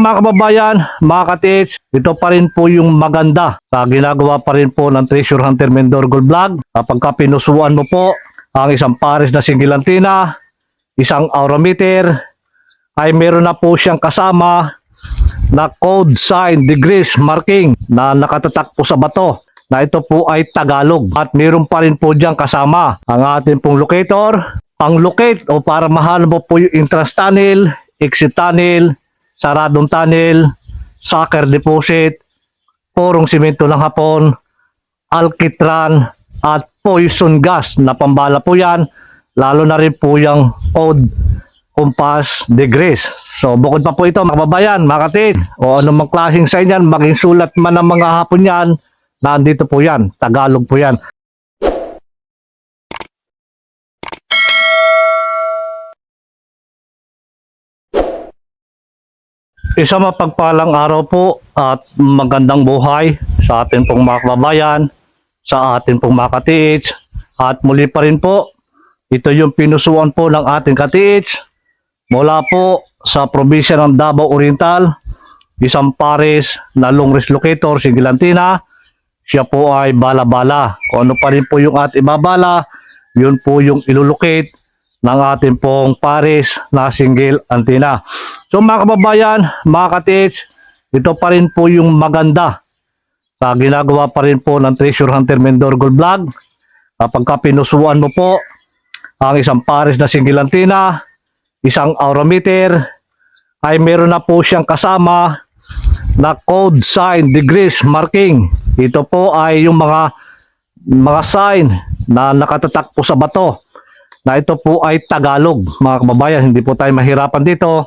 Mga kababayan, mga ka-TH, ito pa rin po yung maganda sa ginagawa pa rin po ng Treasure Hunter Mindoro Gold Vlog. Kapag ka pinusuan mo po ang isang pares na single antenna, isang aurameter, ay meron na po siyang kasama na code sign degrees marking na nakatatak po sa bato na ito po ay Tagalog. At meron pa rin po diyang kasama ang ating pong locator, pang-locate o para mahanap mo po yung entrance tunnel, exit tunnel, saradong tunnel, sucker deposit, porong simento ng hapon, alkitran, at poison gas na pambala po yan, lalo na rin po yung code compass degrees. So bukod pa po ito mga kababayan, mga ka-TH, o anumang klaseng sign yan, maging sulat man ng mga hapon yan, nandito po yan, Tagalog po yan. Isang mapagpalang araw po at magandang buhay sa ating pong mga kababayan, sa ating pong mga ka-TH. At muli pa rin po, ito yung pinusuan po ng ating ka-TH mula po sa probinsya ng Davao Oriental, isang pares na long range locator, single antenna. Siya po ay bala-bala. Kung ano pa rin po yung ating babala, yun po yung ilulocate ng ating pong pares na single antenna. So mga kababayan, mga ka-TH, ito pa rin po yung maganda sa ginagawa pa rin po ng Treasure Hunter Mindoro Gold Vlog. Kapag ka pinusuan mo po ang isang pares na single antenna, isang aurameter, ay meron na po siyang kasama na code sign degrees marking. Ito po ay yung mga sign na nakatatak po sa bato na ito po ay Tagalog. Mga kababayan, hindi po tayo mahirapan dito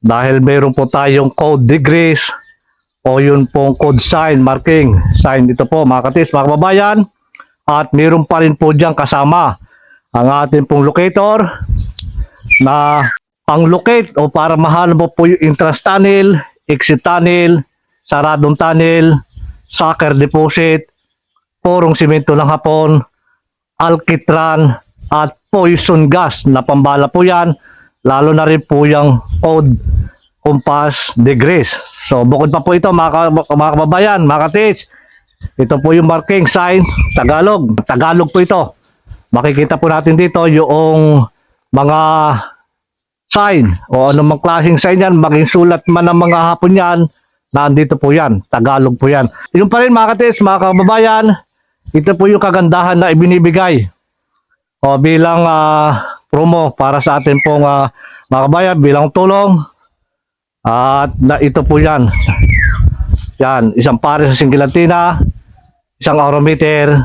dahil mayroon po tayong code degrees o yun pong code sign marking sign. Ito po mga ka-TH, mga kababayan, at mayroon pa rin po diyang kasama ang ating pong locator na pang-locate o para mahanap mo po yung entrance tunnel, exit tunnel, saradong tunnel, sucker deposit, porong simento ng hapon, alkitran, at poison gas na pambala po yan, lalo na rin po yung code compass degrees. So bukod pa po ito mga kababayan, mga ka-TH, ito po yung marking sign Tagalog. Tagalog po ito. Makikita po natin dito yung mga sign o anumang klaseng sign yan, maging sulat man ng mga hapon yan, nandito po yan, Tagalog po yan. Yung pa rin mga ka-TH, mga kababayan, ito po yung kagandahan na ibinibigay o bilang promo para sa atin pong mga kabayan, bilang tulong. At ito po yan. Yan, isang pares sa single antenna, isang aurameter,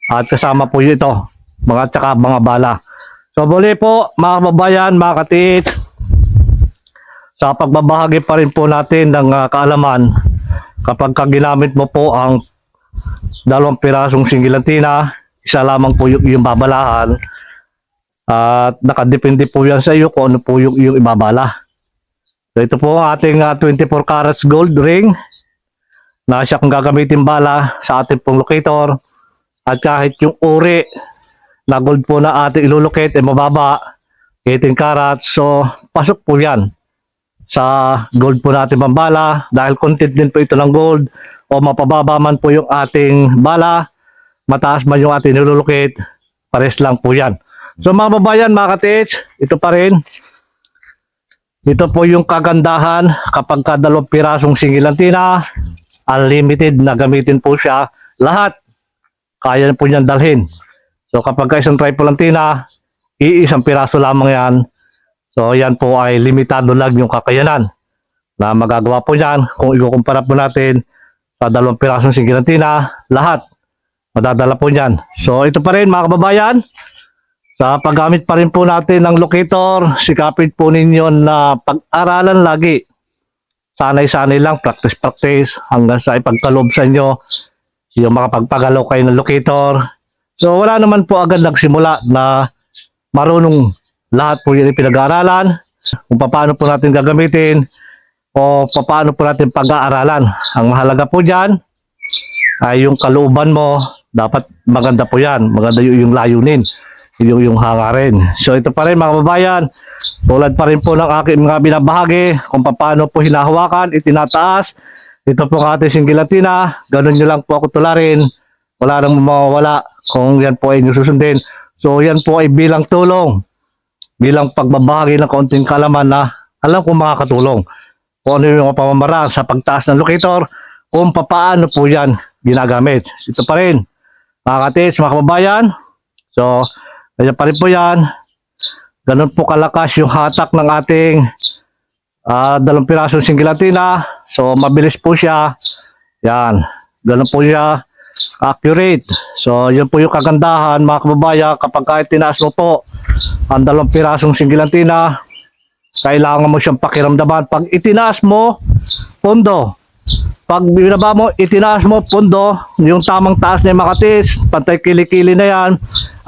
at kasama po ito, mga tsaka mga bala. So muli po mga kababayan, mga ka-TH, sa pagbabahagi pa rin po natin ng kaalaman, kapag ginamit mo po ang 2 pirasong single antenna, isa lamang po yung babalahan, at nakadepende po yan sa iyo kung ano po yung ibabala. So ito po ang ating 24 carats gold ring na siya kung gagamitin bala sa ating pong locator, at kahit yung uri na gold po na ating ilulocate ay mababa, 18 carats, so pasok po yan sa gold po natin pambala dahil content din po ito ng gold, o mapababa man po yung ating bala, mataas man yung ating nilulocate, pares lang po yan. So mga babayan, mga ka-TH, ito pa rin, ito po yung kagandahan kapag ka 2 pirasong single antenna, unlimited na gamitin po siya lahat, kaya po niyan dalhin. So kapag ka isang triple antenna, iisang piraso lamang yan, so yan po ay limitado lang yung kakayanan na magagawa po yan. Kung ikukumpara po natin sa 2 pirasong single antenna, lahat madadala po yan. So ito pa rin mga kababayan, sa paggamit pa rin po natin ng locator, sikapin po ninyo na pag-aralan lagi. Sanay-sanay lang, practice hanggang sa ipagkaloob sa inyo yung mga pagpagalaw kayo ng locator. So wala naman po agad nagsimula na marunong, lahat po yun pinag-aaralan kung paano po natin gagamitin o paano po natin pag-aaralan. Ang mahalaga po dyan ay yung kalooban mo, dapat maganda po yan, maganda yung layunin. yung hangarin. So ito pa rin mga kababayan, tulad pa rin po ng aking mga binabahagi kung paano po hinahawakan, itinataas. Ito po ang ating singgilatina, ganun nyo lang po ako tularin, wala nang mawawala kung yan po ay inyong susundin. So yan po ay bilang tulong, bilang pagbabahagi ng kaunting kalaman na alam kong makakatulong. Kung ano yung pamamaraan sa pagtaas ng locator, kung paano po yan ginagamit. Ito pa rin, mga katis, mga kababayan. So, kaya pa rin po yan. Ganun po kalakas yung hatak ng ating 2 pirasong singgilatina. So, mabilis po siya. Yan. Ganun po siya accurate. So, yun po yung kagandahan mga kababayan kapag kahit tinaas mo po ang 2 pirasong singgilatina, kailangan mo siyang pakiramdaman. Pag itinaas mo, pondo. Pag binaba mo, itinaas mo, pondo. Yung tamang taas na yung makatis, pantay kilikili na yan,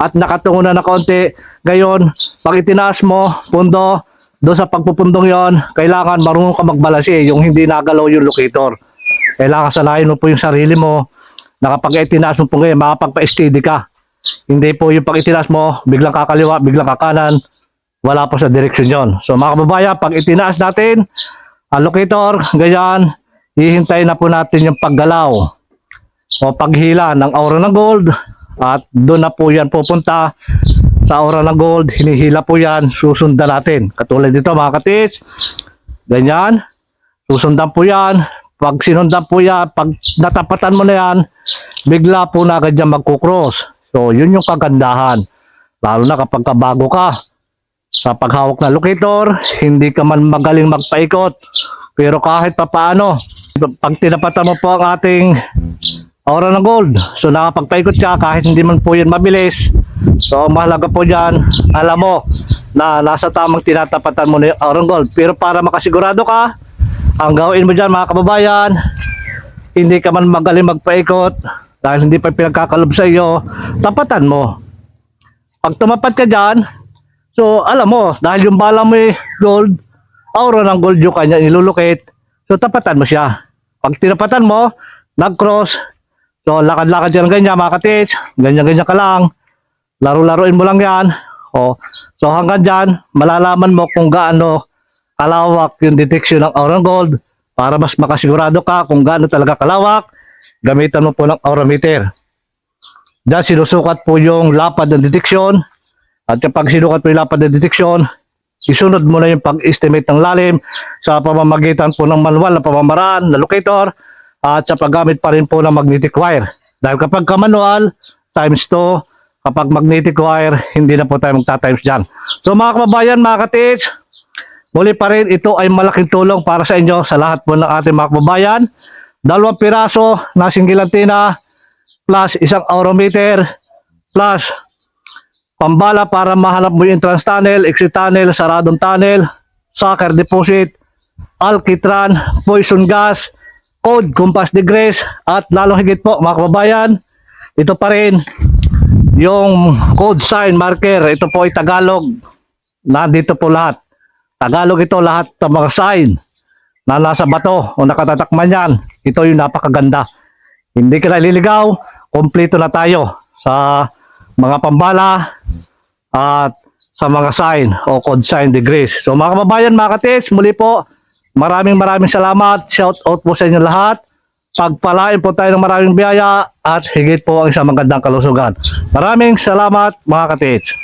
at nakatungo na kaunti. Gayon, pag itinaas mo, pondo, doon sa pagpupundong yon, kailangan marunong ka magbalanse, yung hindi nagalaw yung locator. Kailangan sanayin mo po yung sarili mo, na kapag itinaas mo po ngayon, makapagpa-steady ka. Hindi po yung pag itinaas mo, biglang kakaliwa, biglang kakanan, wala po sa direksyon yon. So mga kababayan, pag itinaas natin, ang locator, ganyan, hihintayin na po natin yung paggalaw o paghila ng aura ng gold at doon na po yan pupunta sa aura ng gold, hinihila po yan, susundan natin. Katulad dito mga katis, ganyan, susundan po yan. Pag sinundan po yan, pag natapatan mo na yan, bigla po na agad yan magkukross. So yun yung kagandahan, lalo na kapag kabago ka sa paghawak ng locator, hindi ka man magaling magpaikot, pero kahit papaano, pag tinapatan mo po ang ating aura ng gold, so nakapagpaikot ka kahit hindi man po yan mabilis. So mahalaga po dyan, alam mo na nasa tamang tinatapatan mo na yung aura ng gold. Pero para makasigurado ka, ang gawin mo dyan mga kababayan, hindi ka man magaling magpaikot dahil hindi pa pinagkakalob sa iyo, tapatan mo. Pag tumapat ka dyan, so alam mo, dahil yung bala mo gold, aura ng gold yung kanya nilulukit, so tapatan mo siya. Pag tinapatan mo, nag-cross, so lakad-lakad yan ganyan mga katis, ganyan-ganyan ka lang, laro-laruin mo lang yan. O, so hanggang dyan, malalaman mo kung gaano kalawak yung detection ng aura ng gold. Para mas makasigurado ka kung gaano talaga kalawak, gamitan mo po ng aura meter. Diyan sinusukat po yung lapad ng detection. At kapag sinukat mo yung lapad ng detection, isunod mo na yung pag-estimate ng lalim sa pamamagitan po ng manual na pamamaraan na locator at sa paggamit pa rin po ng magnetic wire. Dahil kapag manual, times 2, kapag magnetic wire, hindi na po tayo magta-times dyan. So mga kababayan, mga katis, muli pa rin, ito ay malaking tulong para sa inyo, sa lahat po ng ating mga kababayan. 2 piraso na singgilatina plus isang aurometer plus pambala para mahanap mo yung entrance tunnel, exit tunnel, saradong tunnel, sucker deposit, alkitran, poison gas, code, compass degrees, at lalong higit po mga kababayan, ito pa rin yung code sign marker. Ito po ay Tagalog, nandito po lahat. Tagalog ito, lahat ng mga sign na nasa bato o nakatatakman yan. Ito yung napakaganda. Hindi ka naliligaw, kompleto na tayo sa mga pambala at sa mga sign o code sign degrees. So mga kababayan, mga katis, muli po, maraming salamat. Shout out po sa inyo lahat. Pagpalain po tayo ng maraming biyaya at higit po ang isang magandang kalusugan. Maraming salamat mga katis.